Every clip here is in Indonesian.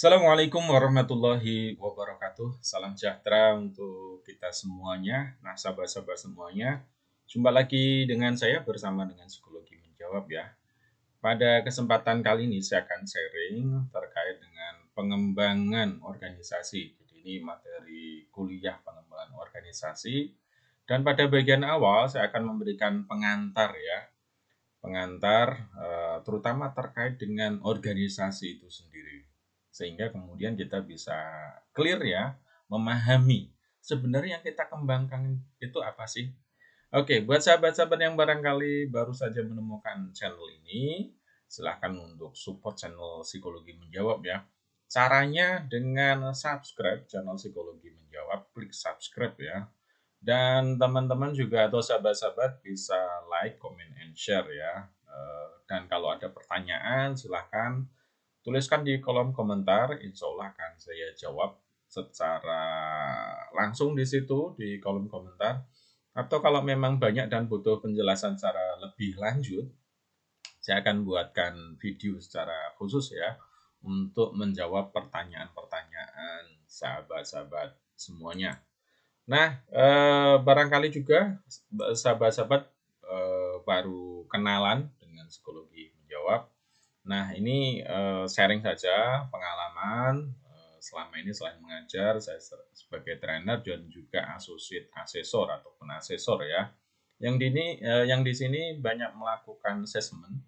Assalamualaikum warahmatullahi wabarakatuh. Salam sejahtera untuk kita semuanya. Nah, sahabat-sahabat semuanya, jumpa lagi dengan saya bersama dengan Psikologi Menjawab ya. Pada kesempatan kali ini saya akan sharing terkait dengan pengembangan organisasi. Jadi ini materi kuliah pengembangan organisasi. Dan pada bagian awal saya akan memberikan pengantar ya. Pengantar terutama terkait dengan organisasi itu sendiri. Sehingga kemudian kita bisa clear ya, memahami sebenarnya yang kita kembangkan itu apa sih. Oke, buat sahabat-sahabat yang barangkali baru saja menemukan channel ini, silahkan untuk support channel Psikologi Menjawab ya. Caranya dengan subscribe channel Psikologi Menjawab, klik subscribe ya. Dan teman-teman juga atau sahabat-sahabat bisa like, comment, and share ya. Dan kalau ada pertanyaan silahkan tuliskan di kolom komentar, insya Allah akan saya jawab secara langsung di situ di kolom komentar. Atau kalau memang banyak dan butuh penjelasan secara lebih lanjut, saya akan buatkan video secara khusus ya untuk menjawab pertanyaan-pertanyaan sahabat-sahabat semuanya. Nah, barangkali juga sahabat-sahabat baru kenalan dengan Psikologi Menjawab. Nah, ini sharing saja pengalaman selama ini selain mengajar, saya sebagai trainer dan juga associate asesor ataupun asesor ya. Yang di sini banyak melakukan assessment.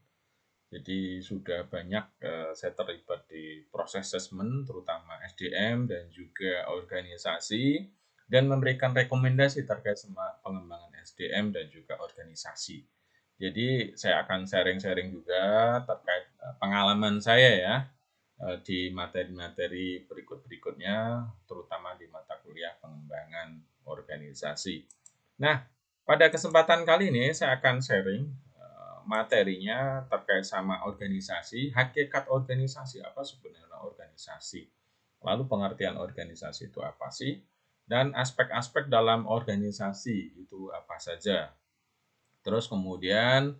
Jadi sudah banyak saya terlibat di proses assessment terutama SDM dan juga organisasi dan memberikan rekomendasi terkait sama pengembangan SDM dan juga organisasi. Jadi saya akan sharing-sharing juga terkait pengalaman saya ya di materi-materi berikut-berikutnya, terutama di mata kuliah pengembangan organisasi. Nah, pada kesempatan kali ini saya akan sharing materinya terkait sama organisasi, hakikat organisasi, apa sebenarnya organisasi, lalu pengertian organisasi itu apa sih, dan aspek-aspek dalam organisasi itu apa saja. Terus kemudian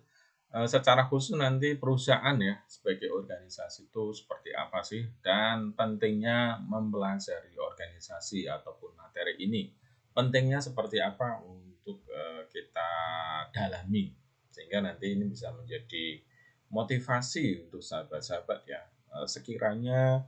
secara khusus nanti perusahaan ya sebagai organisasi itu seperti apa sih, dan pentingnya mempelajari organisasi ataupun materi ini. Pentingnya seperti apa untuk kita dalami sehingga nanti ini bisa menjadi motivasi untuk sahabat-sahabat ya. Sekiranya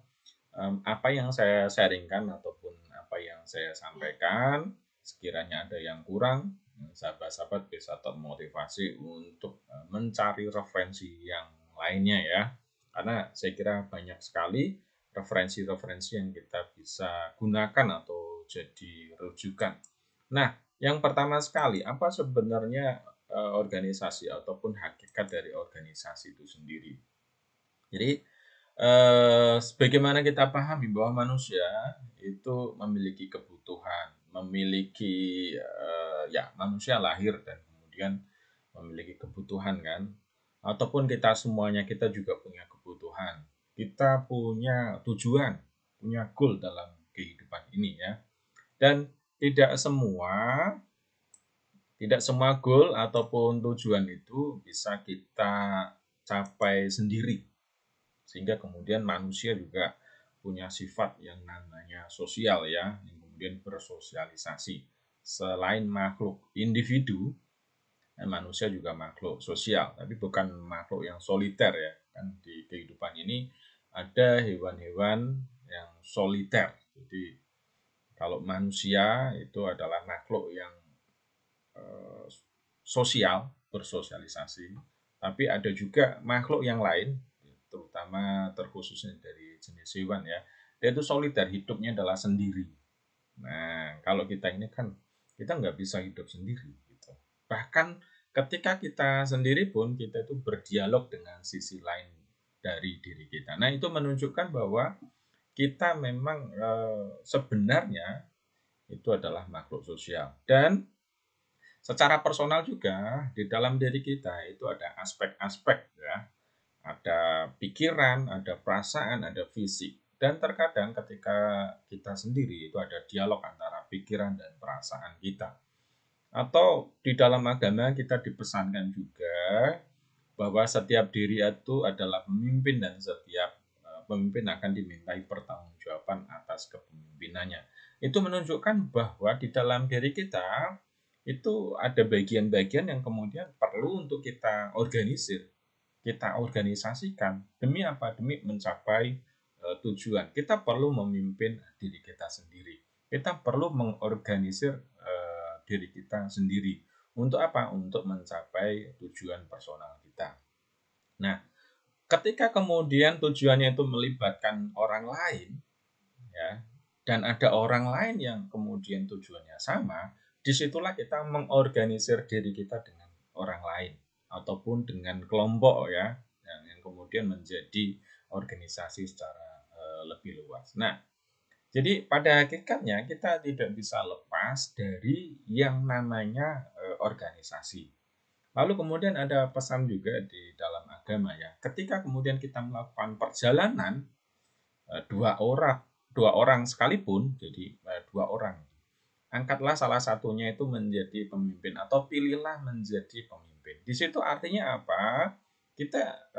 apa yang saya sharingkan ataupun apa yang saya sampaikan sekiranya ada yang kurang, sahabat-sahabat bisa termotivasi untuk mencari referensi yang lainnya ya. Karena saya kira banyak sekali referensi-referensi yang kita bisa gunakan atau jadi rujukan. Nah, yang pertama sekali, apa sebenarnya organisasi ataupun hakikat dari organisasi itu sendiri? Jadi, sebagaimana kita pahami bahwa manusia itu memiliki kebutuhan, memiliki ya manusia lahir dan kemudian memiliki kebutuhan kan, ataupun kita semuanya kita juga punya kebutuhan, kita punya tujuan, punya goal dalam kehidupan ini ya, dan tidak semua goal ataupun tujuan itu bisa kita capai sendiri. Sehingga kemudian manusia juga punya sifat yang namanya sosial ya, yang kemudian bersosialisasi. Selain makhluk individu, manusia juga makhluk sosial, tapi bukan makhluk yang soliter ya. Kan di kehidupan ini ada hewan-hewan yang soliter. Jadi kalau manusia itu adalah makhluk yang sosial, bersosialisasi, tapi ada juga makhluk yang lain, terutama terkhususnya dari jenis hewan ya, dia itu soliter, hidupnya adalah sendiri. Nah, kalau kita ini kan, kita nggak bisa hidup sendiri. Gitu. Bahkan ketika kita sendiri pun, kita itu berdialog dengan sisi lain dari diri kita. Nah, itu menunjukkan bahwa kita memang sebenarnya itu adalah makhluk sosial. Dan secara personal juga di dalam diri kita itu ada aspek-aspek ya, ada pikiran, ada perasaan, ada fisik. Dan terkadang ketika kita sendiri itu ada dialog antara pikiran dan perasaan kita. Atau di dalam agama kita dipesankan juga bahwa setiap diri itu adalah pemimpin dan setiap pemimpin akan dimintai pertanggungjawaban atas kepemimpinannya. Itu menunjukkan bahwa di dalam diri kita itu ada bagian-bagian yang kemudian perlu untuk kita organisir, kita organisasikan. Demi apa? Demi mencapai tujuan. Kita perlu memimpin diri kita sendiri. Kita perlu mengorganisir diri kita sendiri. Untuk apa? Untuk mencapai tujuan personal kita. Nah, ketika kemudian tujuannya itu melibatkan orang lain, ya, dan ada orang lain yang kemudian tujuannya sama, disitulah kita mengorganisir diri kita dengan orang lain ataupun dengan kelompok, ya, yang kemudian menjadi organisasi secara lebih luas. Nah, jadi pada hakikatnya kita tidak bisa lepas dari yang namanya organisasi. Lalu kemudian ada pesan juga di dalam agama, ya. Ketika kemudian kita melakukan perjalanan dua orang sekalipun, jadi dua orang, angkatlah salah satunya itu menjadi pemimpin atau pilihlah menjadi pemimpin. Di situ artinya apa? Kita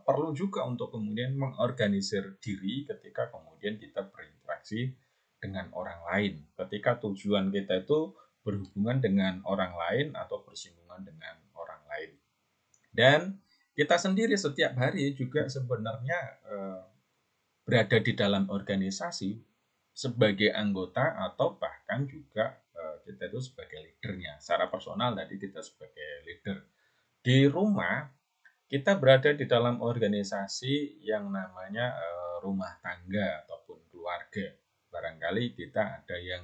perlu juga untuk kemudian mengorganisir diri ketika kemudian kita berinteraksi dengan orang lain. Ketika tujuan kita itu berhubungan dengan orang lain atau bersinggungan dengan orang lain. Dan kita sendiri setiap hari juga sebenarnya berada di dalam organisasi sebagai anggota atau bahkan juga kita itu sebagai leadernya. Secara personal tadi kita sebagai leader. Di rumah kita berada di dalam organisasi yang namanya rumah tangga ataupun keluarga. Barangkali kita ada yang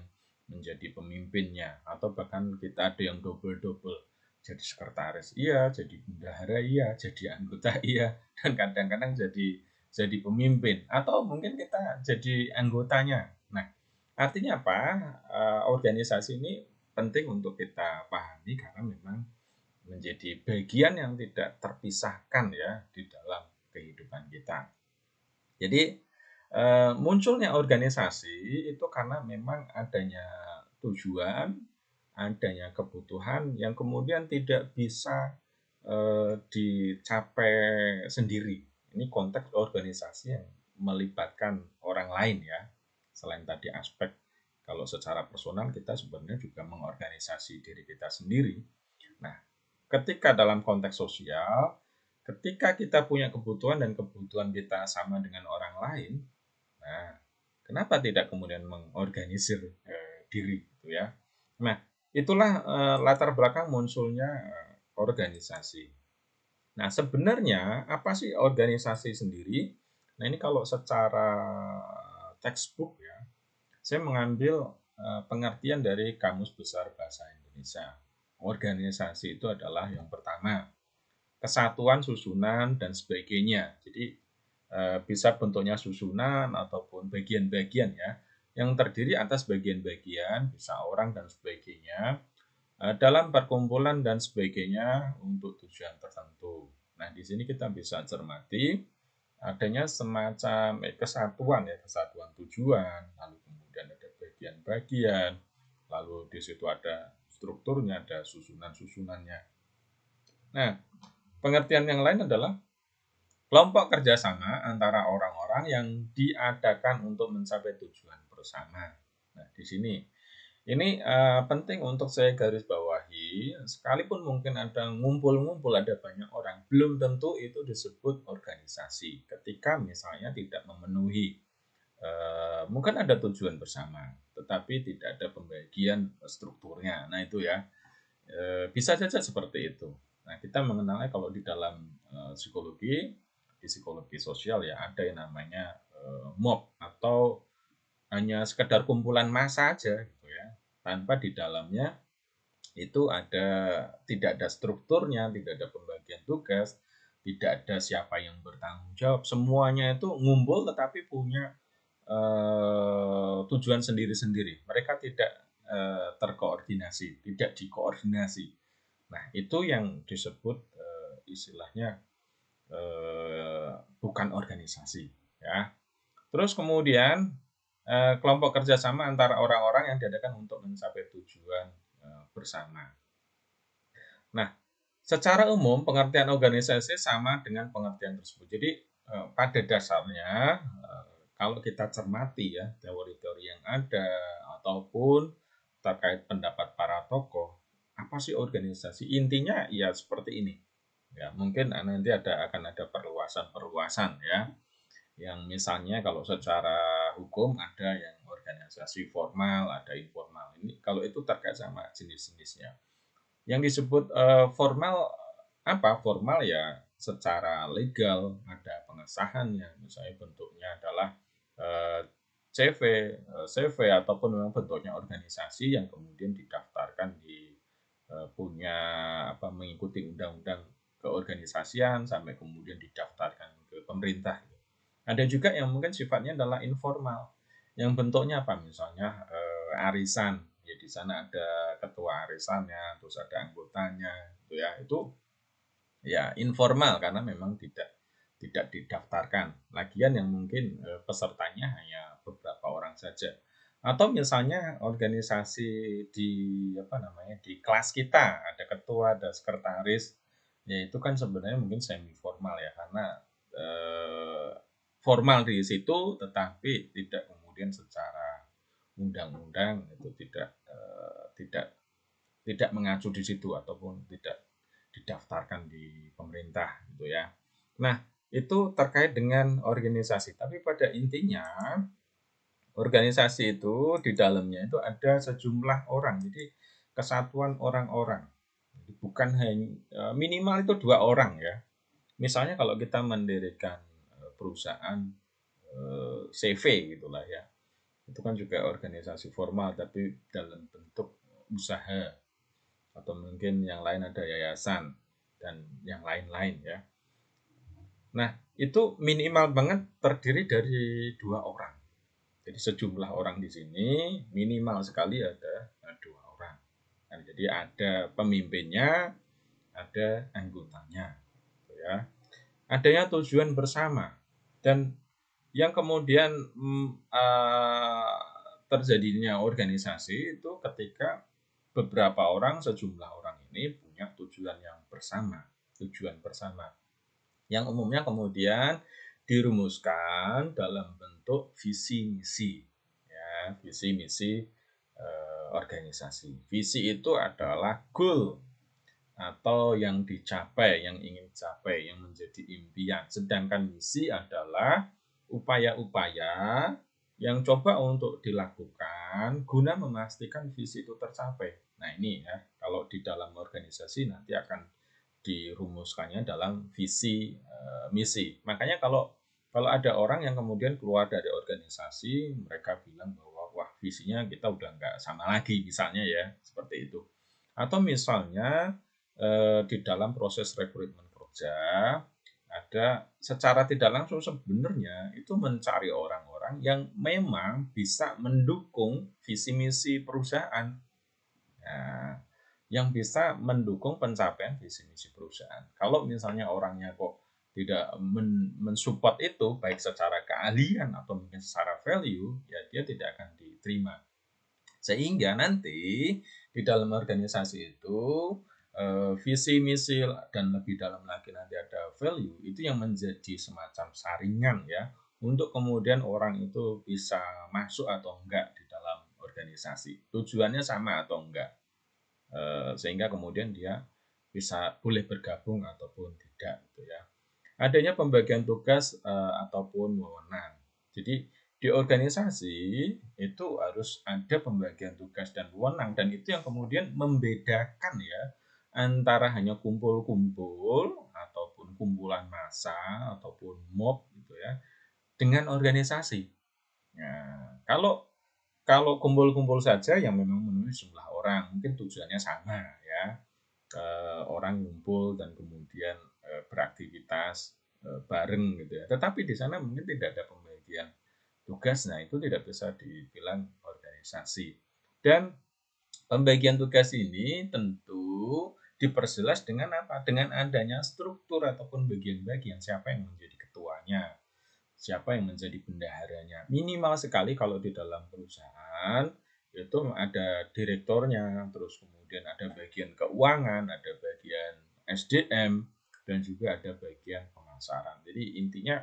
menjadi pemimpinnya atau bahkan kita ada yang double-double. Jadi sekretaris iya, jadi bendahara iya, jadi anggota iya, dan kadang-kadang jadi pemimpin atau mungkin kita jadi anggotanya. Nah, artinya apa? Organisasi ini penting untuk kita pahami karena memang menjadi bagian yang tidak terpisahkan, ya, di dalam kehidupan kita. Jadi munculnya organisasi itu karena memang adanya tujuan, adanya kebutuhan yang kemudian tidak bisa dicapai sendiri. Ini konteks organisasi yang melibatkan orang lain, ya. Selain tadi aspek kalau secara personal kita sebenarnya juga mengorganisasi diri kita sendiri. Nah, ketika dalam konteks sosial, ketika kita punya kebutuhan dan kebutuhan kita sama dengan orang lain, nah, kenapa tidak kemudian mengorganisir diri, gitu ya? Nah, itulah latar belakang munculnya organisasi. Nah, sebenarnya apa sih organisasi sendiri? Nah, ini kalau secara textbook, ya, saya mengambil pengertian dari Kamus Besar Bahasa Indonesia. Organisasi itu adalah yang pertama, kesatuan, susunan, dan sebagainya. Jadi bisa bentuknya susunan ataupun bagian-bagian, ya, yang terdiri atas bagian-bagian, bisa orang dan sebagainya, dalam perkumpulan dan sebagainya untuk tujuan tertentu. Nah, di sini kita bisa cermati adanya semacam kesatuan, ya, kesatuan tujuan, lalu kemudian ada bagian-bagian, lalu di situ ada strukturnya, ada susunan-susunannya. Nah, pengertian yang lain adalah kelompok kerjasama antara orang-orang yang diadakan untuk mencapai tujuan bersama. Nah, di sini ini penting untuk saya garis bawahi, sekalipun mungkin ada ngumpul-ngumpul, ada banyak orang, belum tentu itu disebut organisasi. Ketika misalnya tidak memenuhi, mungkin ada tujuan bersama, tetapi tidak ada pembagian strukturnya. Nah, itu, ya, bisa saja seperti itu. Nah, kita mengenalnya kalau di dalam psikologi, di psikologi sosial, ya, ada yang namanya mob atau hanya sekedar kumpulan massa aja, gitu ya, tanpa di dalamnya itu tidak ada strukturnya, tidak ada pembagian tugas, tidak ada siapa yang bertanggung jawab, semuanya itu ngumpul tetapi punya tujuan sendiri-sendiri. Mereka tidak terkoordinasi, tidak dikoordinasi. Nah, itu yang disebut istilahnya bukan organisasi, ya. Terus kemudian kelompok kerjasama antara orang-orang yang diadakan untuk mencapai tujuan bersama. Nah, secara umum pengertian organisasi sama dengan pengertian tersebut. Jadi pada dasarnya kalau kita cermati ya teori-teori yang ada ataupun terkait pendapat para tokoh, apa sih organisasi? Intinya ya seperti ini. Ya, mungkin nanti akan ada perluasan-perluasan ya. Yang misalnya kalau secara hukum ada yang organisasi formal, ada informal. Ini kalau itu terkait sama jenis-jenisnya. Yang disebut formal apa? Formal ya secara legal ada pengesahannya, misalnya bentuknya adalah eh, CV, CV ataupun memang bentuknya organisasi yang kemudian didaftarkan di punya apa mengikuti undang-undang keorganisasian sampai kemudian didaftarkan ke pemerintah. Ada juga yang mungkin sifatnya adalah informal, yang bentuknya apa? Misalnya arisan, ya di sana ada ketua arisannya, terus ada anggotanya, gitu ya. Itu ya informal karena memang tidak didaftarkan. Lagian yang mungkin pesertanya hanya beberapa orang saja. Atau misalnya organisasi di apa namanya di kelas kita ada ketua, ada sekretaris, ya itu kan sebenarnya mungkin semi formal ya karena eh, formal di situ tetapi tidak kemudian secara undang-undang itu tidak tidak mengacu di situ ataupun tidak didaftarkan di pemerintah gitu ya. Nah, itu terkait dengan organisasi. Tapi pada intinya organisasi itu di dalamnya itu ada sejumlah orang. Jadi kesatuan orang-orang. Bukan hanya minimal itu 2 orang ya. Misalnya kalau kita mendirikan perusahaan CV gitulah ya. Itu kan juga organisasi formal tapi dalam bentuk usaha atau mungkin yang lain ada yayasan dan yang lain-lain ya. Nah, itu minimal banget terdiri dari 2 orang. Jadi sejumlah orang di sini minimal sekali ada 2 orang. Nah, jadi ada pemimpinnya, ada anggotanya, gitu ya. Adanya tujuan bersama dan yang kemudian terjadinya organisasi itu ketika beberapa orang, sejumlah orang ini punya tujuan yang bersama, tujuan bersama yang umumnya kemudian dirumuskan dalam bentuk visi misi ya visi misi organisasi. Visi itu adalah goal atau yang dicapai, yang ingin dicapai, yang menjadi impian. Sedangkan misi adalah upaya-upaya yang coba untuk dilakukan guna memastikan visi itu tercapai. Nah ini ya, kalau di dalam organisasi nanti akan dirumuskannya dalam visi misi. Makanya kalau kalau ada orang yang kemudian keluar dari organisasi, mereka bilang bahwa wah visinya kita udah nggak sama lagi misalnya ya, seperti itu. Atau misalnya di dalam proses rekrutmen kerja ada secara tidak langsung sebenarnya itu mencari orang-orang yang memang bisa mendukung visi misi perusahaan. Nah, yang bisa mendukung pencapaian visi misi perusahaan. Kalau misalnya orangnya kok tidak mensupport itu baik secara keahlian atau mungkin secara value, ya dia tidak akan diterima. Sehingga nanti di dalam organisasi itu visi misi dan lebih dalam lagi nanti ada value itu yang menjadi semacam saringan ya untuk kemudian orang itu bisa masuk atau enggak di dalam organisasi. Tujuannya sama atau enggak. Sehingga kemudian dia bisa boleh bergabung ataupun tidak gitu ya. Adanya pembagian tugas ataupun wewenang. Jadi di organisasi itu harus ada pembagian tugas dan wewenang dan itu yang kemudian membedakan ya antara hanya kumpul-kumpul ataupun kumpulan massa ataupun mob gitu ya dengan organisasi. Nah, kalau kalau kumpul-kumpul saja yang memang memenuhi jumlah orang, mungkin tujuannya sama ya. Orang ngumpul dan kemudian beraktivitas bareng gitu ya. Tetapi di sana mungkin tidak ada pembagian tugas, nah itu tidak bisa dibilang organisasi. Dan pembagian tugas ini tentu diperjelas dengan apa? Dengan adanya struktur ataupun bagian-bagian siapa yang menjadi ketuanya, siapa yang menjadi bendaharanya. Minimal sekali kalau di dalam perusahaan itu ada direkturnya, terus kemudian ada bagian keuangan, ada bagian SDM, dan juga ada bagian pemasaran. Jadi intinya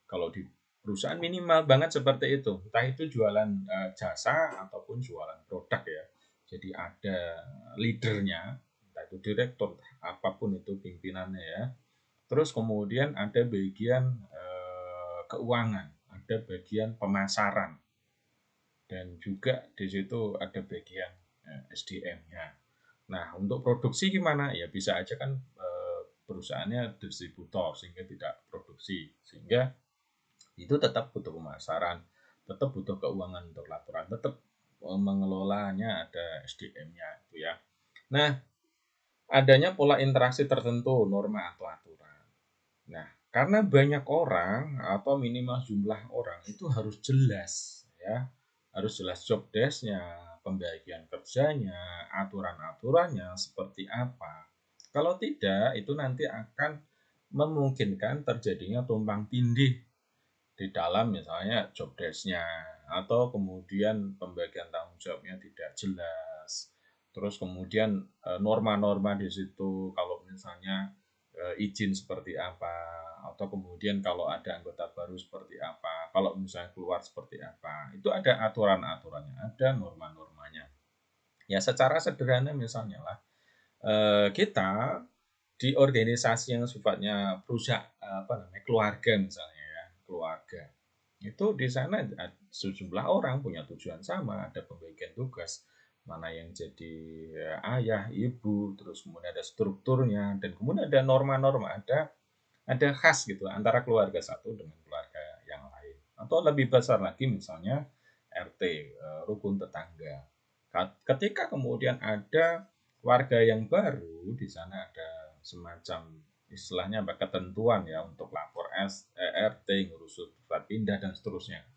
Kalau di perusahaan minimal banget seperti itu. Entah itu jualan jasa ataupun jualan produk ya. Jadi ada leadernya, entah itu direktur, apapun itu pimpinannya ya. Terus kemudian ada bagian keuangan, ada bagian pemasaran, dan juga di situ ada bagian SDM-nya. Nah, untuk produksi gimana? Ya bisa aja kan perusahaannya distributor sehingga tidak produksi. Sehingga itu tetap butuh pemasaran, tetap butuh keuangan untuk laporan, tetap mengelolanya ada SDM-nya itu ya. Nah, adanya pola interaksi tertentu, norma atau aturan. Nah, karena banyak orang atau minimal jumlah orang itu harus jelas ya. Harus jelas job desk-nya, pembagian kerjanya, aturan-aturannya seperti apa. Kalau tidak, itu nanti akan memungkinkan terjadinya tumpang tindih di dalam misalnya job desk-nya atau kemudian pembagian tanggung jawabnya tidak jelas. Terus kemudian norma-norma di situ kalau misalnya izin seperti apa atau kemudian kalau ada anggota baru seperti apa, kalau misalnya keluar seperti apa. Itu ada aturan-aturannya, ada norma-normanya. Ya secara sederhana misalnya lah kita di organisasi yang sifatnya perusahaan apa namanya keluarga misalnya ya keluarga itu di sana sejumlah orang punya tujuan sama, ada pembagian tugas mana yang jadi ayah, ibu, terus kemudian ada strukturnya dan kemudian ada norma-norma, ada khas gitu antara keluarga satu dengan keluarga yang lain. Atau lebih besar lagi misalnya RT, rukun tetangga. Ketika kemudian ada warga yang baru, di sana ada semacam istilahnya ketentuan ya untuk lapor RT, ngurus surat pindah dan seterusnya.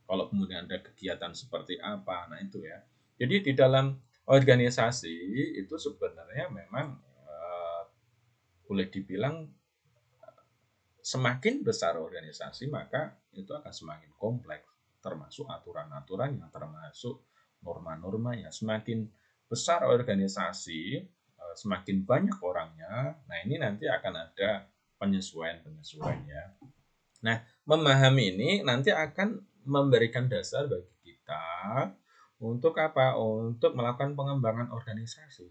Kalau kemudian ada kegiatan seperti apa, nah itu ya. Jadi di dalam organisasi itu sebenarnya memang boleh dibilang semakin besar organisasi maka itu akan semakin kompleks, termasuk aturan-aturan yang termasuk norma-norma yang semakin besar organisasi, semakin banyak orangnya. Nah, ini nanti akan ada penyesuaian-penyesuaian ya. Nah, memahami ini nanti akan memberikan dasar bagi kita untuk apa? Untuk melakukan pengembangan organisasi.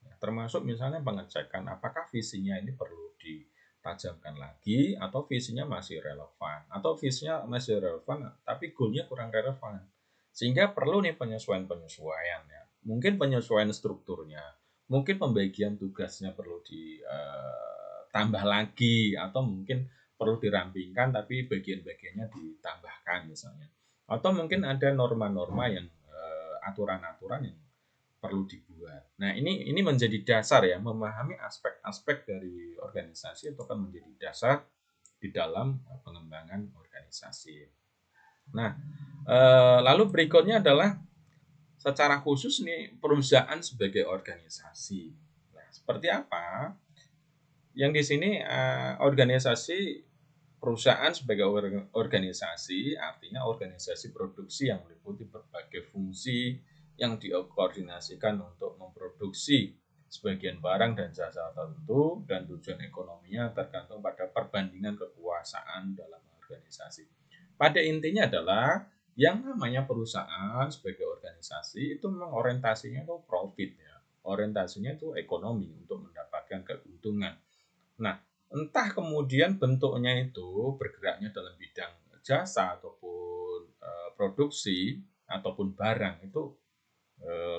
Ya, termasuk misalnya pengecekan apakah visinya ini perlu ditajamkan lagi atau visinya masih relevan atau visinya masih relevan tapi goalnya kurang relevan. Sehingga perlu nih penyesuaian-penyesuaian ya. Mungkin penyesuaian strukturnya, mungkin pembagian tugasnya perlu ditambah lagi atau mungkin perlu dirampingkan tapi bagian-bagiannya ditambahkan misalnya. Atau mungkin ada norma-norma yang aturan-aturan yang perlu dibuat. Nah, ini menjadi dasar ya, memahami aspek-aspek dari organisasi itu akan menjadi dasar di dalam pengembangan organisasi. Nah, lalu berikutnya adalah secara khusus nih perusahaan sebagai organisasi. Nah, seperti apa? Yang di sini organisasi perusahaan sebagai organisasi artinya organisasi produksi yang meliputi berbagai fungsi yang dikoordinasikan untuk memproduksi sebagian barang dan jasa tertentu dan tujuan ekonominya tergantung pada perbandingan kekuasaan dalam organisasi. Pada intinya adalah yang namanya perusahaan sebagai organisasi itu memang orientasinya itu profit ya. Orientasinya itu ekonomi untuk mendapatkan keuntungan. Nah, entah kemudian bentuknya itu bergeraknya dalam bidang jasa ataupun produksi ataupun barang itu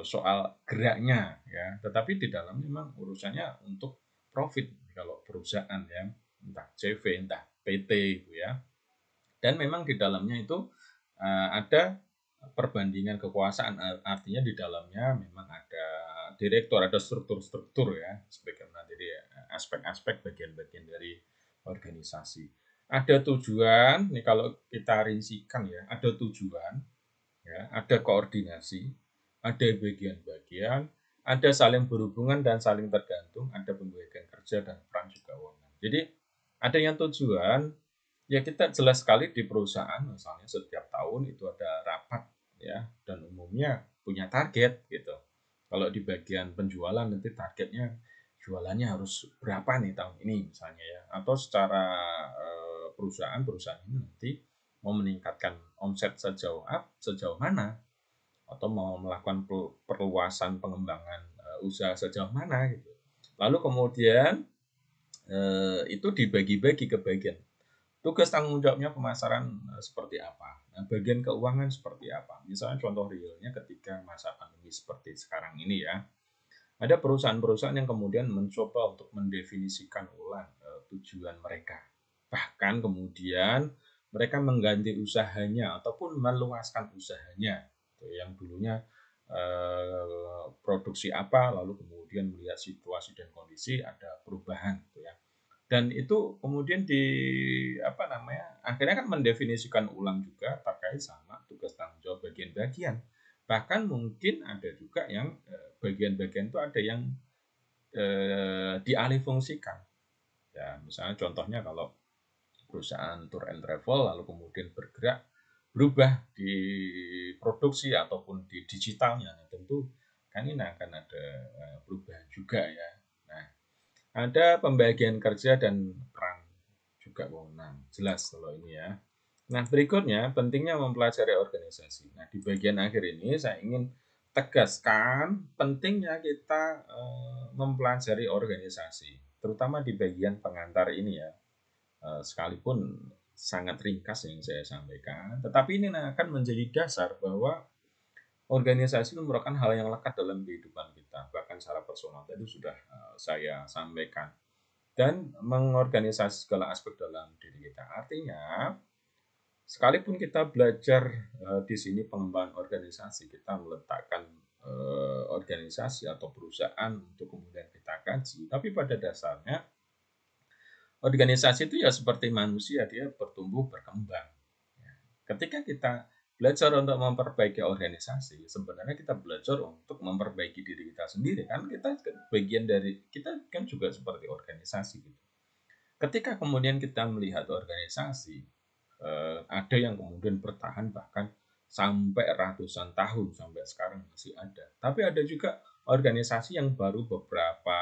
soal geraknya ya. Tetapi di dalam memang urusannya untuk profit kalau perusahaan ya, entah CV, entah PT itu ya. Dan memang di dalamnya itu ada perbandingan kekuasaan, artinya di dalamnya memang ada direktur, ada struktur-struktur ya, sebagaimana jadi aspek-aspek bagian-bagian dari organisasi. Ada tujuan, nih kalau kita rincikan ya, ada tujuan, ya, ada koordinasi, ada bagian-bagian, ada saling berhubungan dan saling tergantung, ada pembagian kerja dan peran juga keuangan. Jadi ada yang tujuan, ya kita jelas sekali di perusahaan misalnya setiap tahun itu ada rapat ya dan umumnya punya target gitu. Kalau di bagian penjualan nanti targetnya jualannya harus berapa nih tahun ini misalnya ya atau secara perusahaan ini nanti mau meningkatkan omset sejauh mana, atau mau melakukan perluasan pengembangan usaha sejauh mana gitu. Lalu kemudian itu dibagi-bagi ke bagian. Tugas tanggung jawabnya pemasaran seperti apa? Nah, bagian keuangan seperti apa? Misalnya contoh realnya ketika masa pandemi seperti sekarang ini ya, ada perusahaan-perusahaan yang kemudian mencoba untuk mendefinisikan ulang tujuan mereka. Bahkan kemudian mereka mengganti usahanya ataupun meluaskan usahanya. Yang dulunya produksi apa, lalu kemudian melihat situasi dan kondisi ada perubahan gitu ya. Dan itu kemudian akhirnya kan mendefinisikan ulang juga terkait sama tugas tanggung jawab bagian-bagian. Bahkan mungkin ada juga yang bagian-bagian itu ada yang dialihfungsikan. Ya, misalnya contohnya kalau perusahaan tour and travel lalu kemudian berubah di produksi ataupun di digitalnya, nah, tentu kan ini akan ada perubahan juga ya. Nah, ada pembagian kerja dan peran juga wewenang, jelas kalau ini ya. Nah, berikutnya pentingnya mempelajari organisasi. Nah, di bagian akhir ini saya ingin tegaskan pentingnya kita mempelajari organisasi, terutama di bagian pengantar ini ya. Sekalipun sangat ringkas yang saya sampaikan, tetapi ini akan menjadi dasar bahwa organisasi itu merupakan hal yang lekat dalam kehidupan kita, bahkan secara personal tadi sudah saya sampaikan. Dan mengorganisasi segala aspek dalam diri kita. Artinya, sekalipun kita belajar di sini pengembangan organisasi, kita meletakkan organisasi atau perusahaan untuk kemudian kita kaji, tapi pada dasarnya organisasi itu ya seperti manusia, dia bertumbuh berkembang. Ketika kita belajar untuk memperbaiki organisasi, sebenarnya kita belajar untuk memperbaiki diri kita sendiri, kan kita bagian dari kita kan juga seperti organisasi gitu. Ketika kemudian kita melihat organisasi, ada yang kemudian bertahan bahkan sampai ratusan tahun sampai sekarang masih ada. Tapi ada juga organisasi yang baru beberapa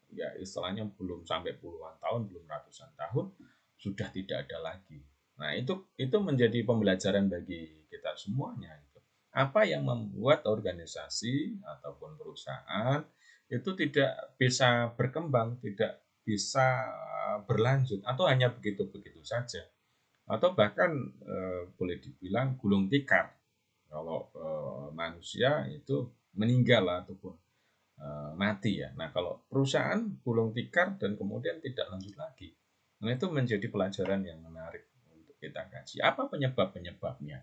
ya istilahnya belum sampai puluhan tahun, belum ratusan tahun sudah tidak ada lagi. Nah, itu menjadi pembelajaran bagi kita semuanya itu. Apa yang membuat organisasi ataupun perusahaan itu tidak bisa berkembang, tidak bisa berlanjut atau hanya begitu-begitu saja. Atau bahkan boleh dibilang gulung tikar. Kalau manusia itu meninggal ataupun mati ya. Nah, kalau perusahaan gulung tikar dan kemudian tidak lanjut lagi. Nah, itu menjadi pelajaran yang menarik untuk kita kaji. Apa penyebab-penyebabnya?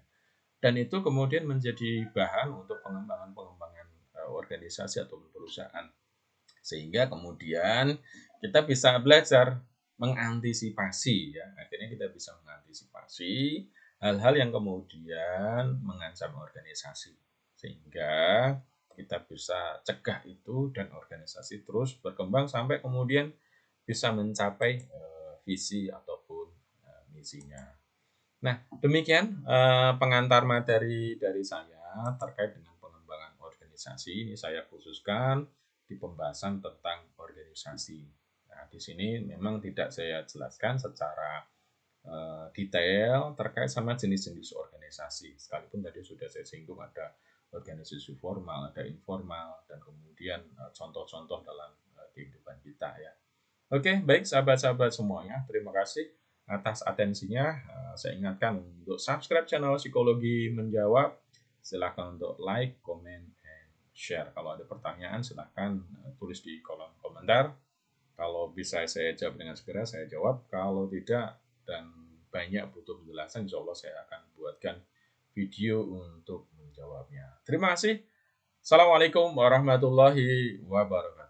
Dan itu kemudian menjadi bahan untuk pengembangan-pengembangan organisasi atau perusahaan. Sehingga kemudian kita bisa belajar mengantisipasi ya. Akhirnya kita bisa mengantisipasi hal-hal yang kemudian mengancam organisasi. Sehingga kita bisa cegah itu dan organisasi terus berkembang sampai kemudian bisa mencapai visi ataupun misinya. Nah, demikian pengantar materi dari saya terkait dengan pengembangan organisasi. Ini saya khususkan di pembahasan tentang organisasi. Nah, di sini memang tidak saya jelaskan secara detail terkait sama jenis-jenis organisasi. Sekalipun tadi sudah saya singgung ada organisasi formal, ada informal, dan kemudian contoh-contoh dalam kehidupan kita ya. Oke, baik sahabat-sahabat semuanya, terima kasih atas atensinya. Saya ingatkan untuk subscribe channel Psikologi Menjawab. Silahkan untuk like, comment, and share. Kalau ada pertanyaan silahkan tulis di kolom komentar. Kalau bisa saya jawab dengan segera, saya jawab. Kalau tidak dan banyak butuh penjelasan, insya Allah saya akan buatkan video untuk menjawabnya. Terima kasih. Assalamualaikum warahmatullahi wabarakatuh.